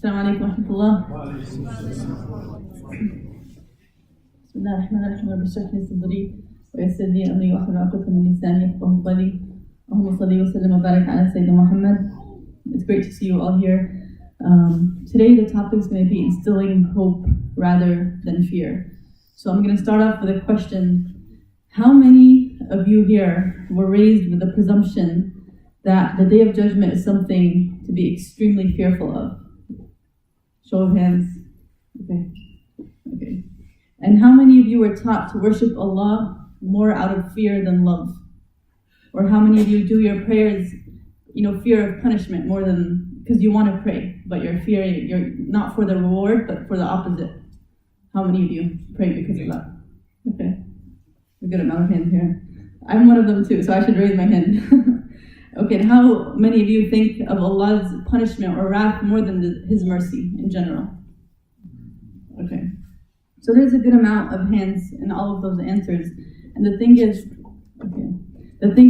السلام عليكم ورحمة الله. بسم الله الرحمن الرحيم. رب اشرح لي صدري ويسر لي أمري واحلل عقدة من لساني يفقهوا قولي. اللهم صل وسلم وبارك على سيدنا Muhammad. It's great to see you all here. Today the topic is going to be instilling hope rather than fear. So I'm going to start off with a question. How many of you here were raised with the presumption that the Day of Judgment is something to be extremely fearful of? Show of hands. Okay. And how many of you were taught to worship Allah more out of fear than love? Or how many of you do your prayers, fear of punishment more than because you want to pray, but you're not for the reward, but for the opposite? How many of you pray because of that? Okay. A good amount of hands here. I'm one of them too, so I should raise my hand. Okay, and how many of you think of Allah's punishment or wrath more than His mercy in general? Okay. So there's a good amount of hands in all of those answers. And the thing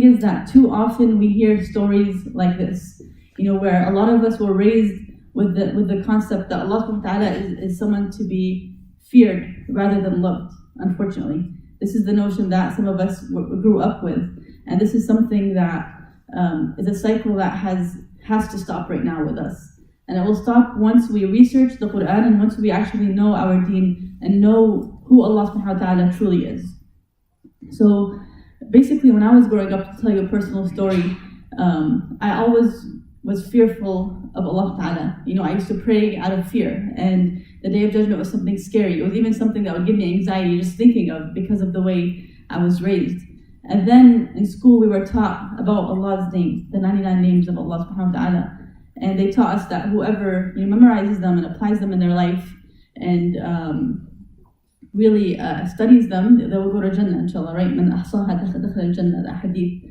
is that too often we hear stories like this, where a lot of us were raised with the concept that Allah subhanahu wa ta'ala is someone to be feared rather than loved, unfortunately. This is the notion that some of us grew up with. And this is something that is a cycle that has to stop right now with us. And it will stop once we research the Quran and once we actually know our deen and know who Allah subhanahu wa ta'ala truly is. So basically when I was growing up, to tell you a personal story, I always was fearful of Allah ta'ala. I used to pray out of fear, and the Day of Judgment was something scary. It was even something that would give me anxiety just thinking of because of the way I was raised. And then in school we were taught about Allah's names, the 99 names of Allah subhanahu wa ta'ala. And they taught us that whoever memorizes them and applies them in their life and really studies them, they will go to Jannah, inshallah, right? Man ahsaha dakhala al-Jannah, that hadith.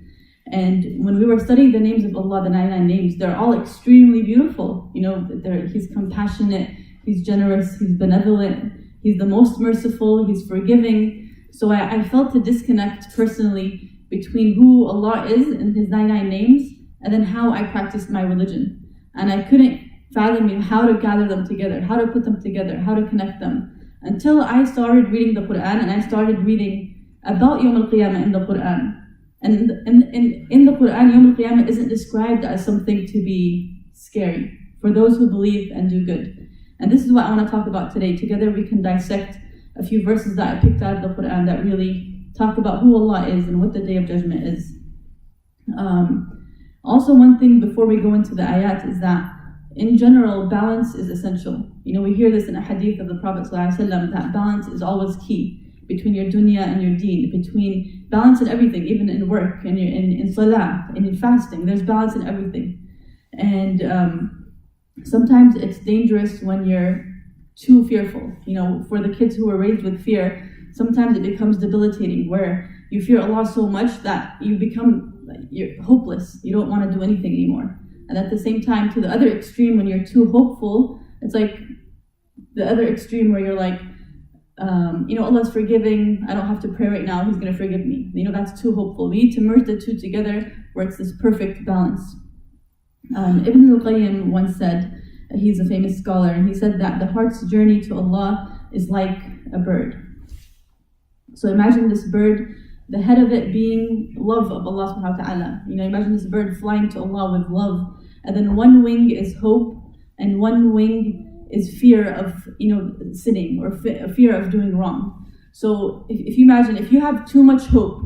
And when we were studying the names of Allah, the 99 names, they're all extremely beautiful. He's compassionate, He's generous, He's benevolent, He's the most merciful, He's forgiving. So I felt a disconnect personally between who Allah is and His 99 names and then how I practiced my religion. And I couldn't fathom how to gather them together, how to put them together, how to connect them. Until I started reading the Quran and I started reading about Yawm al-Qiyamah in the Quran. And in the Quran, Yawm al-Qiyamah isn't described as something to be scary for those who believe and do good. And this is what I want to talk about today. Together we can dissect a few verses that I picked out of the Quran that really talk about who Allah is and what the Day of Judgment is. Also, one thing before we go into the ayat is that in general, balance is essential. We hear this in a hadith of the Prophet ﷺ, that balance is always key between your dunya and your deen, between balance in everything, even in work, and in salah, and in fasting. There's balance in everything. And sometimes it's dangerous when you're too fearful. For the kids who are raised with fear, sometimes it becomes debilitating, where you fear Allah so much that you're hopeless. You don't want to do anything anymore. And at the same time, to the other extreme, when you're too hopeful, it's like the other extreme where you're like, Allah's forgiving, I don't have to pray right now, He's going to forgive me. That's too hopeful. We need to merge the two together where it's this perfect balance. Ibn al-Qayyim once said, he's a famous scholar, and he said that the heart's journey to Allah is like a bird. So imagine this bird, the head of it being love of Allah subhanahu wa ta'ala. Imagine this bird flying to Allah with love, and then one wing is hope, and one wing is fear of sinning, or fear of doing wrong. So if you imagine, if you have too much hope,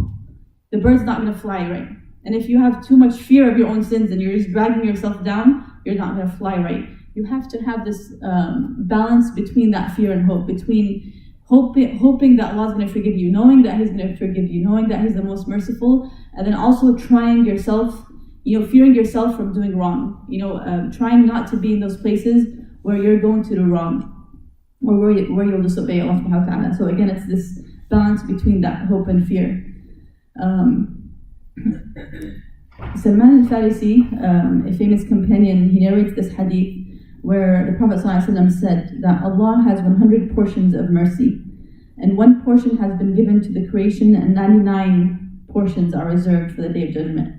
the bird's not going to fly right. And if you have too much fear of your own sins and you're just dragging yourself down, you're not going to fly right. You have to have this balance between that fear and hope, between hoping that Allah's going to forgive you, knowing that He's going to forgive you, knowing that He's the most merciful, and then also trying yourself, fearing yourself from doing wrong, trying not to be in those places where you're going to do wrong, or where you'll disobey Allah subhanahu wa ta'ala. So again, it's this balance between that hope and fear. Salman al-Farisi, a famous companion, he narrates this hadith where the Prophet ﷺ said that Allah has 100 portions of mercy, and one portion has been given to the creation and 99 portions are reserved for the Day of Judgment.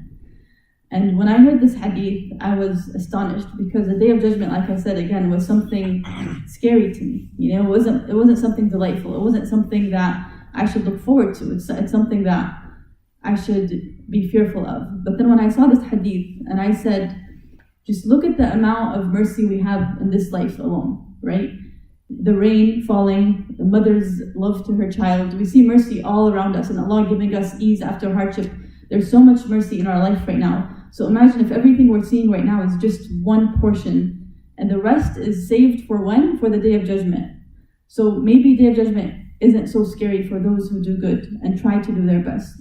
And when I heard this hadith, I was astonished because the Day of Judgment, like I said again, was something scary to me. It wasn't something delightful. It wasn't something that I should look forward to. It's something that I should be fearful of. But then when I saw this hadith and I said, just look at the amount of mercy we have in this life alone, right? The rain falling, the mother's love to her child. We see mercy all around us and Allah giving us ease after hardship. There's so much mercy in our life right now. So imagine if everything we're seeing right now is just one portion and the rest is saved for when? For the Day of Judgment. So maybe Day of Judgment isn't so scary for those who do good and try to do their best.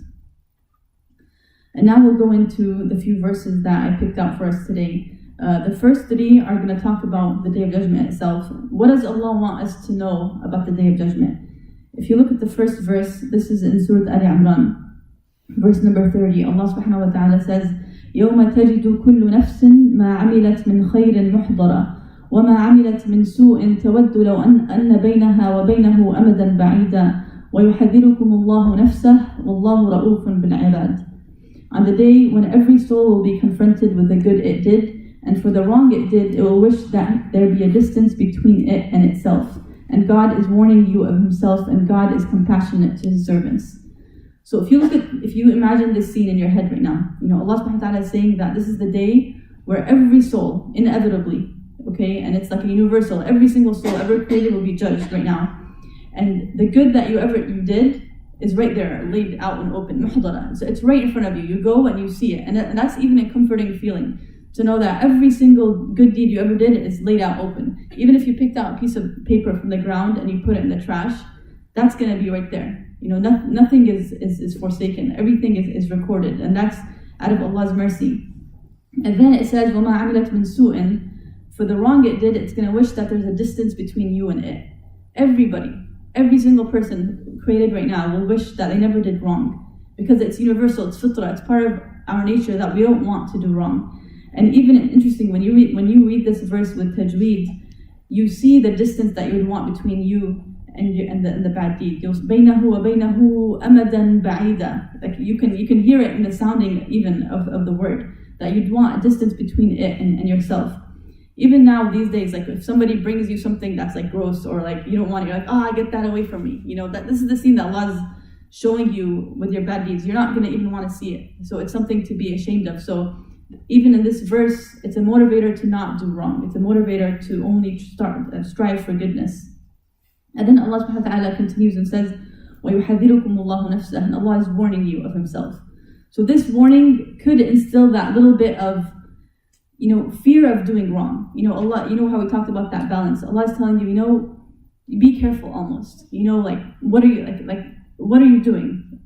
And now we'll go into the few verses that I picked out for us today. The first three are going to talk about the Day of Judgment itself. What does Allah want us to know about the Day of Judgment? If you look at the first verse, this is in Surah Ali Imran, verse number 30. Allah subhanahu wa ta'ala says, يوم تجد كل نفس ما عملت من خير محضرة وما عملت من سوء تود لو أن بينها وبينه أمدا بعيدا ويحذركم الله نفسه والله رؤوف بالعباد. On the day when every soul will be confronted with the good it did, and for the wrong it did, it will wish that there be a distance between it and itself. And God is warning you of Himself, and God is compassionate to His servants. So if you imagine this scene in your head right now, Allah subhanahu wa ta'ala is saying that this is the day where every soul, inevitably, okay, and it's like a universal, every single soul ever created will be judged right now. And the good that you did is right there, laid out and open, muhdara. So it's right in front of you. You go and you see it. And that's even a comforting feeling, to know that every single good deed you ever did is laid out open. Even if you picked out a piece of paper from the ground and you put it in the trash, that's going to be right there. Nothing is forsaken. Everything is recorded, and that's out of Allah's mercy. And then it says, وَمَا عَمِلَتْ مِنْ سُوءٍ, for the wrong it did, it's going to wish that there's a distance between you and it. Everybody, every single person created right now will wish that they never did wrong, because it's universal, it's fitrah, it's part of our nature that we don't want to do wrong. And even interesting, when you read this verse with tajweed, you see the distance that you would want between you and the bad deed. بَيْنَهُ وَبَيْنَهُ أَمَدًا بَعِيدًا. Like you can hear it in the sounding even of the word, that you'd want a distance between it and yourself. Even now these days, like if somebody brings you something that's like gross or like you don't want it, you're like, get that away from me. That this is the scene that Allah is showing you with your bad deeds. You're not going to even want to see it. So it's something to be ashamed of. So even in this verse, it's a motivator to not do wrong. It's a motivator to only strive for goodness. And then Allah subhanahu wa ta'ala continues and says, وَيُحَذِّرُكُمُ اللَّهُ نَفْسَهُ, and Allah is warning you of Himself. So this warning could instill that little bit of, fear of doing wrong. Allah, how we talked about that balance. Allah is telling you, be careful almost. What are you doing?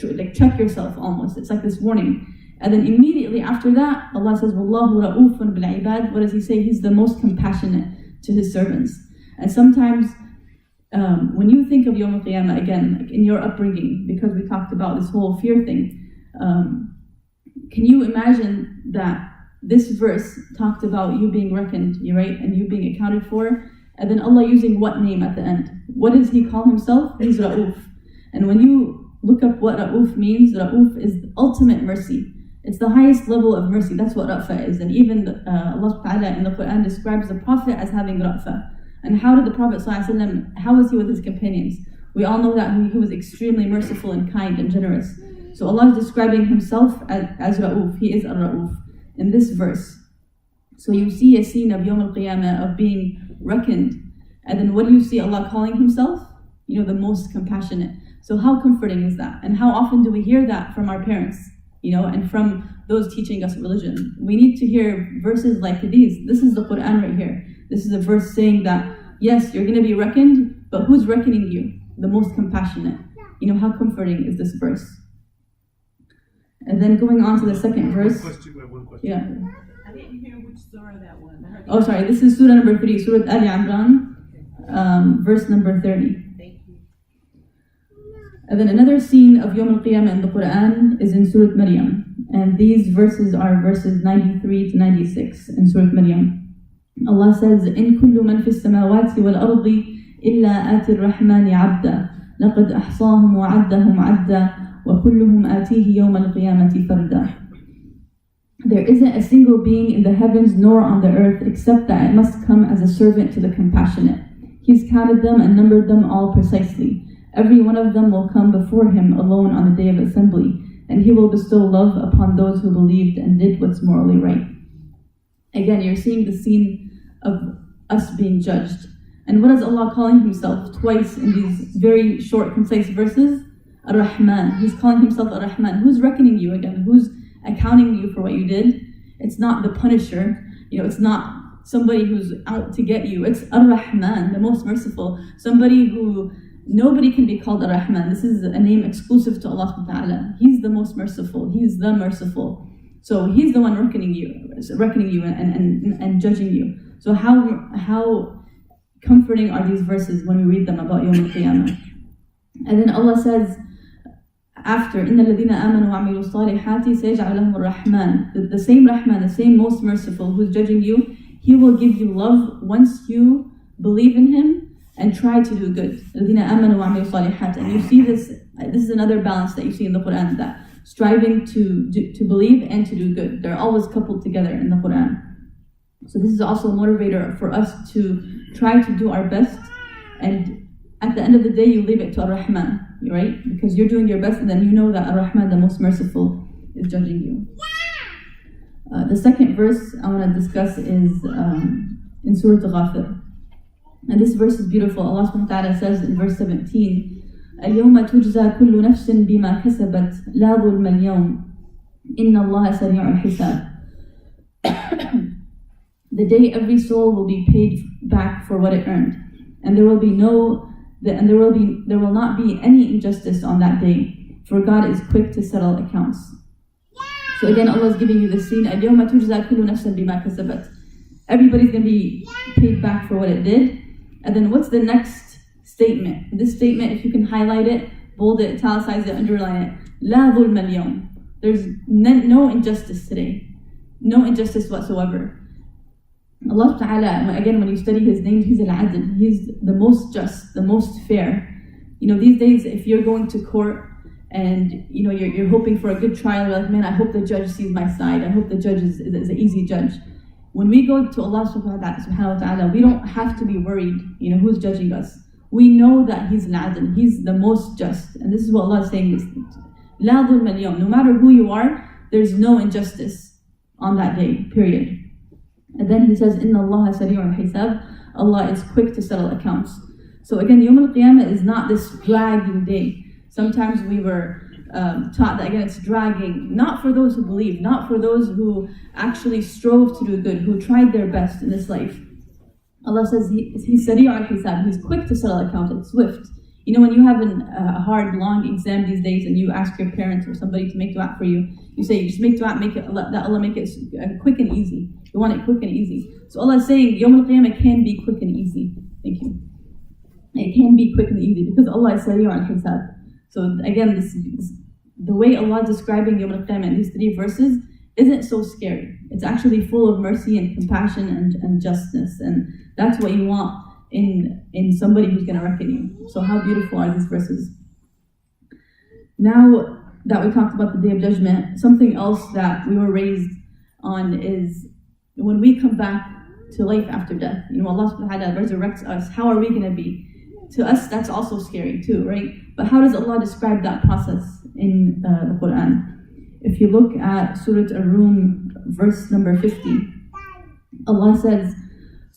Like check yourself almost. It's like this warning. And then immediately after that, Allah says, وَاللَّهُ رَؤُوفٌ بِالْعِبَادِ. What does He say? He's the most compassionate to His servants. And sometimes, when you think of Yawm al-Qiyamah, again, like in your upbringing, because we talked about this whole fear thing, can you imagine that this verse talked about you being reckoned, right, and you being accounted for, and then Allah using what name at the end? What does He call Himself? He's Ra'uf. And when you look up what Ra'uf means, Ra'uf is the ultimate mercy. It's the highest level of mercy. That's what Ra'fa is. And even Allah subhanahu wa ta'ala in the Quran describes the Prophet as having Ra'fa. And how did the Prophet ﷺ, how was he with his companions? We all know that he was extremely merciful and kind and generous. So Allah is describing Himself as Ra'uf. He is Ar-Ra'uf in this verse. So you see a scene of Yawm al-Qiyamah, of being reckoned. And then what do you see Allah calling Himself? The most compassionate. So how comforting is that? And how often do we hear that from our parents? And from those teaching us religion. We need to hear verses like these. This is the Quran right here. This is a verse saying that, yes, you're going to be reckoned, but who's reckoning you? The most compassionate. How comforting is this verse? And then going on to the second verse. One question. Yeah. I didn't hear which surah that was. Oh, sorry. This is Surah number 3, Surah Ali Imran, verse number 30. Thank you. And then another scene of Yawm al-Qiyamah in the Quran is in Surah Maryam. And these verses are verses 93 to 96 in Surah Maryam. Allah says, إِن كُلُّ مَنْ فِي السَّمَاوَاتِ وَالْأَرْضِ إِلَّا آتِ الرَّحْمَنِ عَبْدًا لَقَدْ أَحْصَاهُمْ وَعَدَّهُمْ عَدًّا وَكُلُّهُمْ آتِيهِ يَوْمَ الْقِيَامَةِ فَرْدًا. There isn't a single being in the heavens nor on the earth except that it must come as a servant to the compassionate. He's counted them and numbered them all precisely. Every one of them will come before him alone on the day of assembly, and he will bestow love upon those who believed and did what's morally right. Again, you're seeing the scene of us being judged. And what is Allah calling himself twice in these very short, concise verses? Ar-Rahman. He's calling himself Ar-Rahman. Who's reckoning you again? Who's accounting you for what you did? It's not the punisher. It's not somebody who's out to get you. It's Ar-Rahman, the most merciful. Somebody who nobody can be called Ar-Rahman. This is a name exclusive to Allah subhanahu wa ta'ala. He's the most merciful. He's the merciful. So he's the one reckoning you and judging you. So how comforting are these verses when we read them about Yawm al-Qiyamah? And then Allah says after, إِنَّ الَّذِينَ آمَنُوا وَعَمِلُوا الصَّالِحَاتِ سَيَجْعَلُ لَهُمُ الرَّحْمَنُ. The same Rahman, the same most merciful who's judging you, he will give you love once you believe in him and try to do good. الَّذِينَ آمَنُوا وَعَمِلُوا الصَّالِحَاتِ. And you see this is another balance that you see in the Quran, that striving to believe and to do good. They're always coupled together in the Quran. So this is also a motivator for us to try to do our best, and at the end of the day you leave it to Ar-Rahman, right? Because you're doing your best and then you know that Ar-Rahman, the most merciful, is judging you. The second verse I want to discuss is in Surah Ghafir. And this verse is beautiful. Allah subhanahu wa ta'ala says in verse 17, اليوم تجزى كل نفس بما كسبت لا ظلم اليوم إن الله سريع الحساب. The day every soul will be paid back for what it earned, and there will not be any injustice on that day, for God is quick to settle accounts. So again, Allah is giving you the scene. اليوم تجزى كل نفس بما كسبت. Everybody's going to be paid back for what it did. And then what's the next statement? This statement, if you can highlight it, bold it, italicize it, underline it. لا ظلم اليوم. There's no injustice today. No injustice whatsoever. Allah Ta'ala, again, when you study His name, He's Al-Adl. He's the most just, the most fair. These days, if you're going to court and you're hoping for a good trial, you're like, man, I hope the judge sees my side. I hope the judge is an easy judge. When we go to Allah Subhanahu wa Ta'ala, we don't have to be worried, who's judging us. We know that He's Al-Adl. He's the most just. And this is what Allah is saying. La dhulm al-yawm. No matter who you are, there's no injustice on that day, period. And then He says, Inna Allah sari'ul hisab. Allah is quick to settle accounts. So again, Yawm al-Qiyamah is not this dragging day. Sometimes we were taught that, again, it's dragging, not for those who believe, not for those who actually strove to do good, who tried their best in this life. Allah says He's sari'ul hisab. He's quick to settle accounts. It's swift. When you have a hard, long exam these days and you ask your parents or somebody to make dua for you, you say, just make dua, that Allah make it quick and easy. You want it quick and easy. So Allah is saying, Yawm al-Qiyamah can be quick and easy. Thank you. It can be quick and easy because Allah is Sari' al-Hisab. So again, the way Allah is describing Yawm al-Qiyamah in these 3 verses isn't so scary. It's actually full of mercy and compassion and justness. And that's what you want in somebody who's going to reckon you. So how beautiful are these verses? Now that we talked about the Day of Judgment, something else that we were raised on is when we come back to life after death. Allah subhanahu wa ta'ala resurrects us. How are we going to be? To us, that's also scary too, right? But how does Allah describe that process in the Quran? If you look at Surah Ar-Rum, verse number 50, Allah says,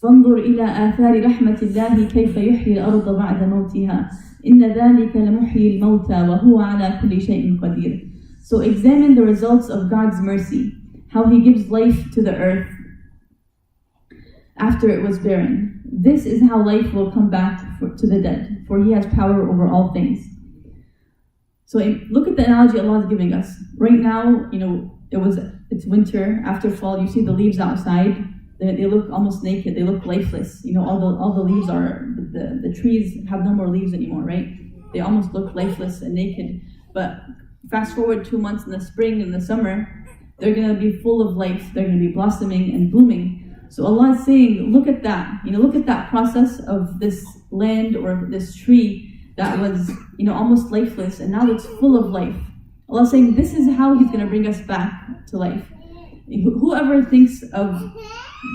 فانظر إلى آثار رحمة الله كيف يحيي الأرض بعد موتها إن ذلك لمحيي الموتى وهو على كل شيء قدير. So examine the results of God's mercy, how He gives life to the earth after it was barren. This is how life will come back to the dead, for He has power over all things. So look at the analogy Allah is giving us. Right now, it's winter, after fall, you see the leaves outside. They look almost naked. They look lifeless. All the leaves are, the trees have no more leaves anymore, right? They almost look lifeless and naked. But fast forward 2 months in the spring and the summer, they're going to be full of life. They're going to be blossoming and blooming. So Allah is saying, look at that. Look at that process of this land or this tree that was, almost lifeless, and now it's full of life. Allah is saying, this is how He's going to bring us back to life. Whoever thinks of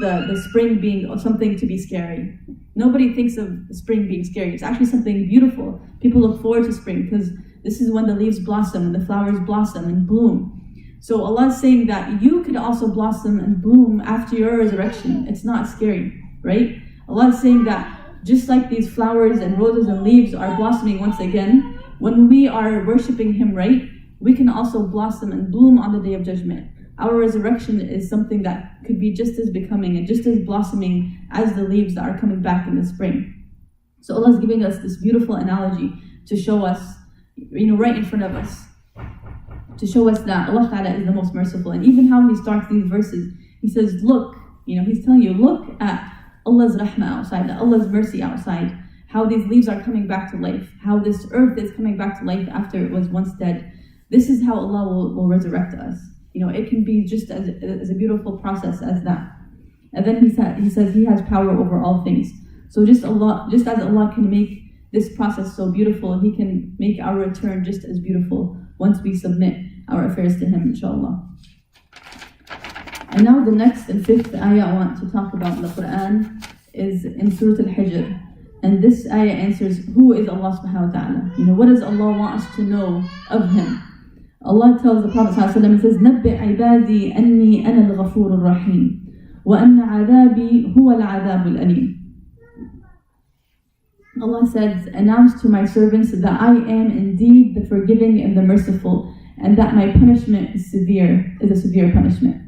the spring being something to be scary? Nobody thinks of spring being scary. It's actually something beautiful. People look forward to spring because this is when the leaves blossom and the flowers blossom and bloom. So Allah is saying that you could also blossom and bloom after your resurrection. It's not scary, right? Allah is saying that just like these flowers and roses and leaves are blossoming once again, when we are worshipping Him right, we can also blossom and bloom on the Day of Judgment. Our resurrection is something that could be just as becoming and just as blossoming as the leaves that are coming back in the spring. So Allah is giving us this beautiful analogy to show us, right in front of us, to show us that Allah Ta'ala is the most merciful. And even how He starts these verses, He says, look, He's telling you, look at Allah's rahmah outside, Allah's mercy outside, how these leaves are coming back to life, how this earth is coming back to life after it was once dead. This is how Allah will resurrect us. It can be just as a beautiful process as that. And then He says He has power over all things. So just as Allah can make this process so beautiful, He can make our return just as beautiful once we submit our affairs to Him, inshallah. And now the next and fifth ayah I want to talk about in the Quran is in Surah Al-Hijr. And this ayah answers, who is Allah subhanahu wa ta'ala? What does Allah want us to know of Him? Allah tells the Prophet ﷺ, He says, نَبِّئْ عِبَادِي أَنِّي أَنَا الْغَفُورُ الرَّحِيمُ وَأَنَّ عَذَابِي هُوَ الْعَذَابُ الْأَلِيمُ. Allah says, announce to my servants that I am indeed the forgiving and the merciful, and that my punishment is a severe punishment.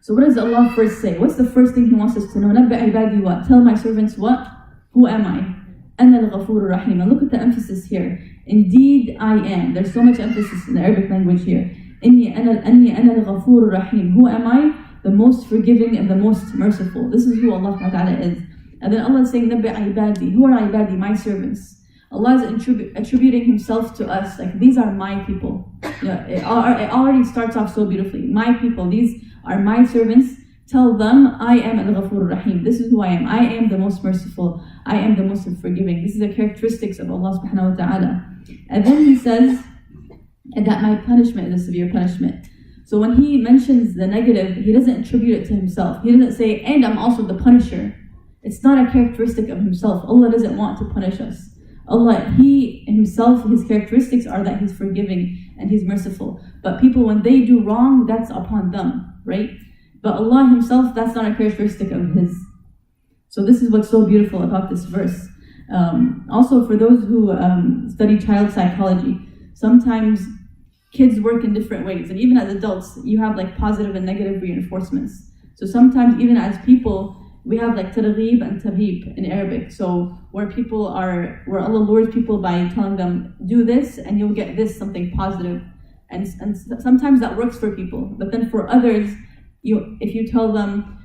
So what does Allah first say? What's the first thing He wants us to know? نَبِّئْ عِبَادِي what? Tell my servants what? Who am I? أَنَا الْغَفُورُ الرَّحِيمُ. And look at the emphasis here. Indeed, I am. There's so much emphasis in the Arabic language here. إِنِّي أَنَا الْغَفُورُ الرَّحِيمُ. Who am I? The most forgiving and the most merciful. This is who Allah Ta'ala is. And then Allah is saying, نَبِّئْ عِبَادِي. Who are ibadi? My servants. Allah is attributing Himself to us. Like, these are my people. It already starts off so beautifully. My people. These are my servants. Tell them, I am Al-Ghafur Rahim. This is who I am. I am the most merciful. I am the most forgiving. This is the characteristics of Allah subhanahu wa ta'ala. And then He says, and that my punishment is a severe punishment. So when He mentions the negative, He doesn't attribute it to Himself. He doesn't say, and I'm also the punisher. It's not a characteristic of Himself. Allah doesn't want to punish us. Allah, He Himself, His characteristics are that He's forgiving and He's merciful. But people, when they do wrong, that's upon them, right? But Allah Himself, that's not a characteristic of His. So this is what's so beautiful about this verse. Also, for those who study child psychology, sometimes kids work in different ways. And even as adults, you have like positive and negative reinforcements. So sometimes even as people, we have like targheeb and tarheeb in Arabic. So where Allah lures people by telling them, do this and you'll get this, something positive. And sometimes that works for people. But then for others, if you tell them,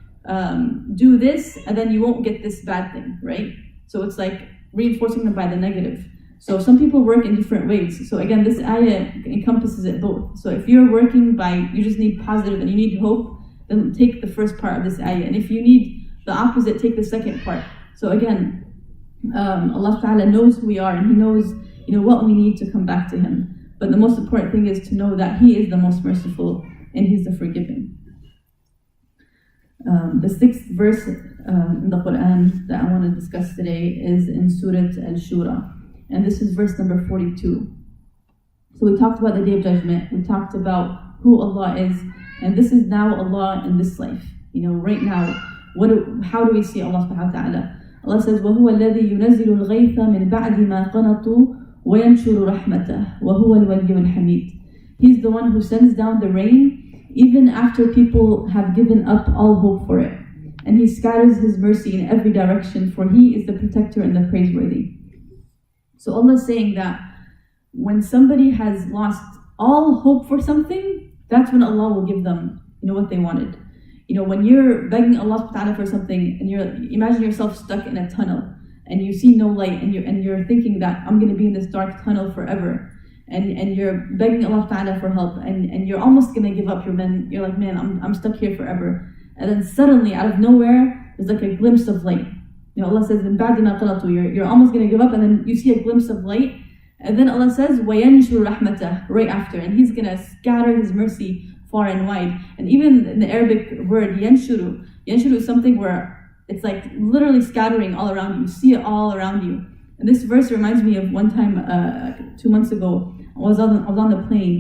do this, and then you won't get this bad thing, right? So it's like reinforcing them by the negative. So some people work in different ways. So again, this ayah encompasses it both. So if you're working you just need positive and you need hope, then take the first part of this ayah. And if you need the opposite, take the second part. So again, Allah Ta'ala knows who we are, and He knows, what we need to come back to Him. But the most important thing is to know that He is the most merciful and He's the forgiving. The sixth verse in the Quran that I want to discuss today is in Surah Al-Shura. And this is verse number 42. So we talked about the Day of Judgment. We talked about who Allah is. And this is now Allah in this life. Right now, how do we see Allah subhanahu wa ta'ala? Allah says, وَهُوَ الَّذِي يُنَزِّلُ الْغَيْثَ مِنْ بَعْدِ مَا قَنَطُوا وَيَنْشُرُ رَحْمَتَهُ وَهُوَ الْوَلِيُّ الْحَمِيدُ. He's the one who sends down the rain even after people have given up all hope for it. And He scatters His mercy in every direction, for He is the protector and the praiseworthy. So Allah is saying that when somebody has lost all hope for something, that's when Allah will give them, what they wanted. When you're begging Allah subhanahu wa ta'ala for something, and imagine yourself stuck in a tunnel, and you see no light, and you're thinking that I'm going to be in this dark tunnel forever. And you're begging Allah Ta'ala for help, and you're almost gonna give up. You're like, man, I'm stuck here forever. And then suddenly, out of nowhere, there's like a glimpse of light. Allah says, you're almost gonna give up, and then you see a glimpse of light, and then Allah says, وَيَنْشُرُ رَحْمَتَهُ, right after, and He's gonna scatter His mercy far and wide. And even in the Arabic word yanshuru is something where it's like literally scattering all around you. You see it all around you. And this verse reminds me of one time 2 months ago. I was on the plane,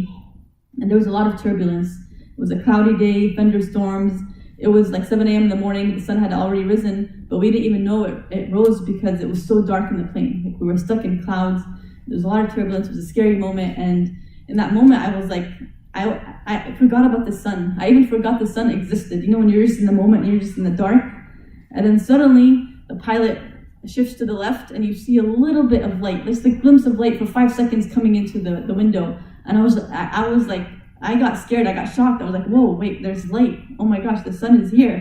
and there was a lot of turbulence. It was a cloudy day, thunderstorms. It was like 7 a.m. in the morning. The sun had already risen, but we didn't even know it rose because it was so dark in the plane. Like we were stuck in clouds. There was a lot of turbulence. It was a scary moment, and in that moment, I was like, I forgot about the sun. I even forgot the sun existed. You know, when you're just in the moment and you're just in the dark, and then suddenly the pilot shifts to the left, and you see a little bit of light. There's like a glimpse of light for 5 seconds coming into the window, and I was like, I got scared. I got shocked. I was like, whoa, wait, there's light. Oh my gosh, the sun is here.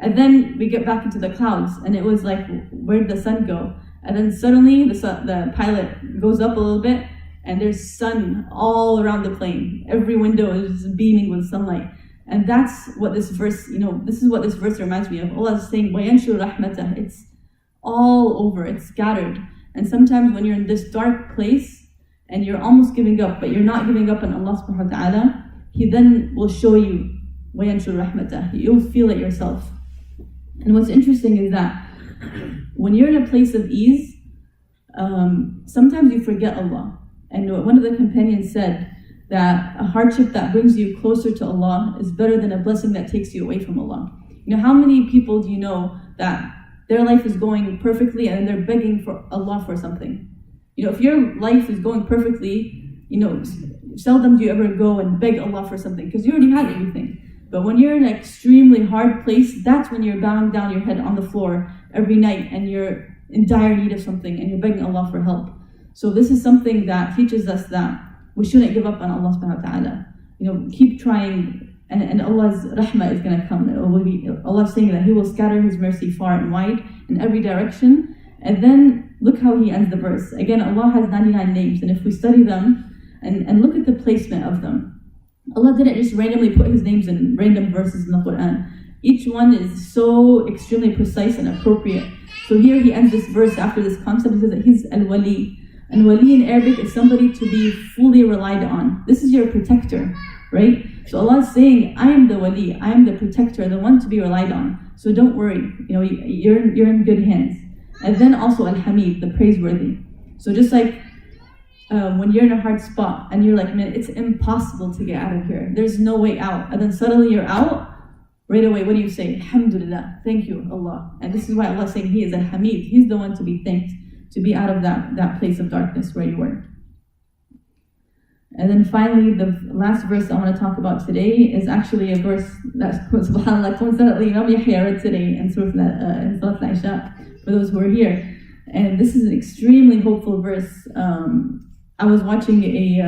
And then we get back into the clouds, and it was like, where did the sun go? And then suddenly the pilot goes up a little bit, and there's sun all around the plane. Every window is just beaming with sunlight. And that's what this verse, this is what this verse reminds me of. Allah is saying, وَيَنْشُرُ رَحْمَتَهُ. It's all over, it's scattered. And sometimes when you're in this dark place, and you're almost giving up, but you're not giving up on Allah subhanahu wa ta'ala, He then will show you وَيَنْشُرُ رَحْمَتَهُ. You'll feel it yourself. And what's interesting is that when you're in a place of ease, sometimes you forget Allah. And one of the companions said that a hardship that brings you closer to Allah is better than a blessing that takes you away from Allah. How many people do you know that their life is going perfectly and they're begging for Allah for something? If your life is going perfectly, seldom do you ever go and beg Allah for something because you already have everything. But when you're in an extremely hard place, that's when you're bowing down your head on the floor every night and you're in dire need of something and you're begging Allah for help. So this is something that teaches us that we shouldn't give up on Allah subhanahu wa ta'ala. Keep trying, and Allah's rahmah is going to come. Allah is saying that He will scatter His mercy far and wide in every direction. And then look how He ends the verse. Again, Allah has 99 names, and if we study them and look at the placement of them, Allah didn't just randomly put His names in random verses in the Quran. Each one is so extremely precise and appropriate. So here He ends this verse after this concept. He says that He's al-wali. And wali in Arabic is somebody to be fully relied on. This is your protector, right? So Allah is saying, I am the wali, I am the protector, the one to be relied on. So don't worry, you're in good hands. And then also al-hamid, the praiseworthy. So just like when you're in a hard spot and you're like, man, it's impossible to get out of here. There's no way out. And then suddenly you're out, right away, what do you say? Alhamdulillah, thank you, Allah. And this is why Allah is saying He is al-hamid. He's the one to be thanked, to be out of that place of darkness where you were. And then finally, the last verse I want to talk about today is actually a verse that, subhanAllah, coincidentally Imam Yahya read today in Surah Al-Isha, for those who are here. And this is an extremely hopeful verse. I was watching a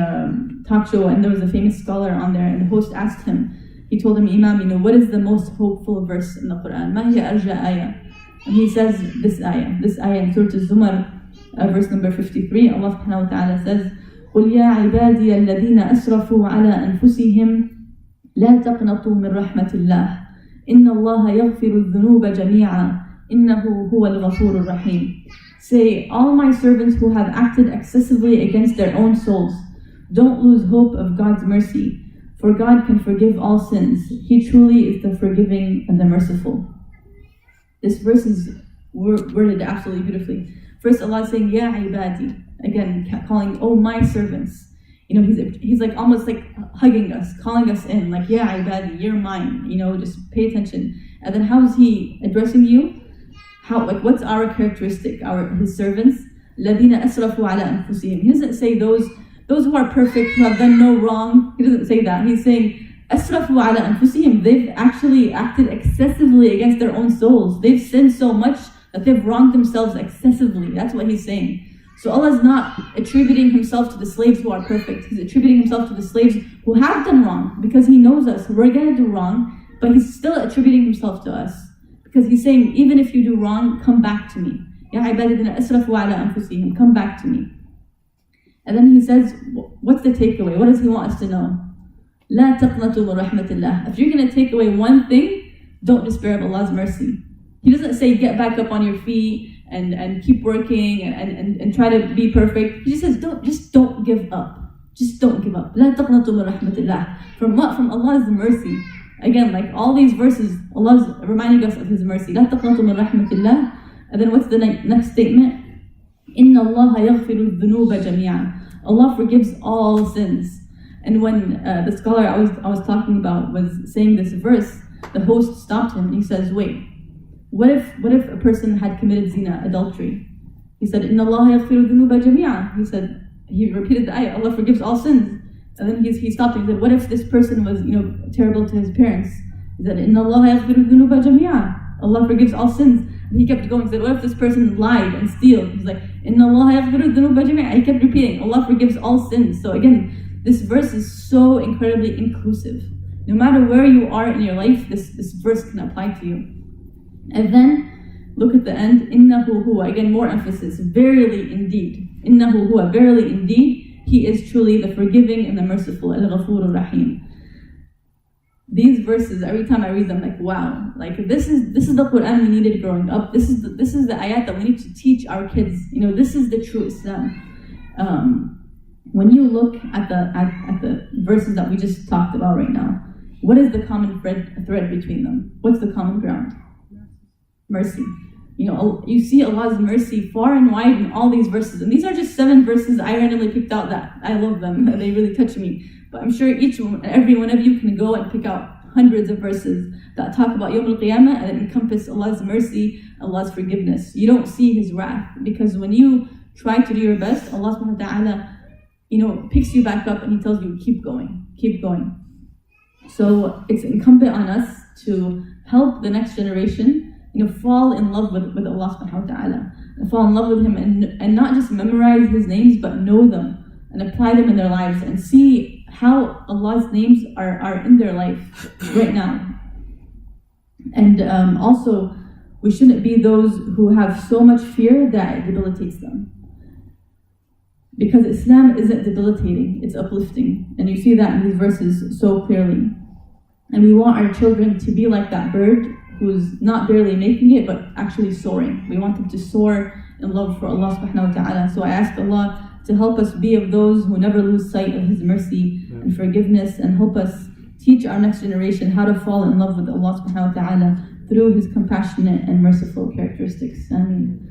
talk show, and there was a famous scholar on there, and the host asked him, he told him, Imam, what is the most hopeful verse in the Quran? Ma hiya arja ayah? And he says this ayah in Surah Al-Zumar, verse number 53, Allah subhanahu wa ta'ala says, قُلْ يَا عِبَادِيَ الَّذِينَ أَسْرَفُوا عَلَىٰ أَنفُسِهِمْ لَا تَقْنَطُوا مِنْ رَحْمَةِ اللَّهِ إِنَّ اللَّهَ يَغْفِرُ الذُّنُوبَ جَمِيعًا إِنَّهُ هُوَ الْغَفُورُ الرَّحِيمُ. Say, all my servants who have acted excessively against their own souls, don't lose hope of God's mercy, for God can forgive all sins. He truly is the forgiving and the merciful. This verse is worded absolutely beautifully. First, Allah is saying, Ya ibadi, again, calling, oh my servants. He's like almost like hugging us, calling us in, like, Ya ibadi, you're mine, just pay attention. And then how is He addressing you? What's our characteristic, His servants? الَّذِينَ أَسْرَفُوا عَلَىٰ أَنفُسِهِمْ. He doesn't say those who are perfect, who have done no wrong. He doesn't say that. He's saying, أَسْرَفُوا عَلَىٰ أَنفُسِهِمْ. They've actually acted excessively against their own souls. They've sinned so much that they've wronged themselves excessively. That's what He's saying. So Allah is not attributing Himself to the slaves who are perfect. He's attributing Himself to the slaves who have done wrong, because He knows us. We're going to do wrong, but He's still attributing Himself to us. Because He's saying, even if you do wrong, come back to me. Ya ibadina asrafu ala anfusihim, come back to me. And then He says, what's the takeaway? What does He want us to know? La taqnatu min rahmatillah. If you're going to take away one thing, don't despair of Allah's mercy. He doesn't say get back up on your feet and keep working and try to be perfect. He just says don't give up. Just don't give up. لا تقنطوا من رحمة الله. From what? From Allah's mercy. Again, like all these verses, Allah's reminding us of His mercy. لا تقنطوا من رحمة الله. And then what's the next statement? إن الله يغفر الذنوب جميعا. Allah forgives all sins. And when the scholar I was talking about was saying this verse, the host stopped him and he says, wait, what if a person had committed zina, adultery? He said, إن الله يغفر الذنوب جميعا. He said, he repeated the ayah, Allah forgives all sins. And then he stopped and he said, what if this person was, terrible to his parents? He said, إن الله يغفر الذنوب جميعا. Allah forgives all sins. And he kept going. He said, what if this person lied and steal? He's like, إن الله يغفر الذنوب جميعا. He kept repeating, Allah forgives all sins. So again, this verse is so incredibly inclusive. No matter where you are in your life, this verse can apply to you. And then look at the end, إنه هو. Again, more emphasis. Verily, indeed. إنه هو. Verily, indeed. He is truly the forgiving and the merciful. Al-Ghafur Rahim. These verses, every time I read them, like wow, like this is the Quran we needed growing up. This is the ayat that we need to teach our kids. This is the true Islam. When you look at the verses that we just talked about right now, what is the common thread between them? What's the common ground? Mercy. You see Allah's mercy far and wide in all these verses. And these are just 7 verses I randomly picked out that I love them. They really touch me. But I'm sure every one of you can go and pick out hundreds of verses that talk about Yawm al-Qiyamah and encompass Allah's mercy, Allah's forgiveness. You don't see His wrath. Because when you try to do your best, Allah subhanahu wa ta'ala, picks you back up and He tells you, keep going, keep going. So it's incumbent on us to help the next generation fall in love with Allah subhanahu wa ta'ala, and fall in love with Him, and not just memorize His names, but know them and apply them in their lives and see how Allah's names are in their life right now. And also, we shouldn't be those who have so much fear that it debilitates them. Because Islam isn't debilitating, it's uplifting. And you see that in these verses so clearly. And we want our children to be like that bird who's not barely making it, but actually soaring. We want them to soar in love for Allah subhanahu wa ta'ala. So I ask Allah to help us be of those who never lose sight of His mercy and forgiveness, and help us teach our next generation how to fall in love with Allah subhanahu wa ta'ala through His compassionate and merciful characteristics. Ameen.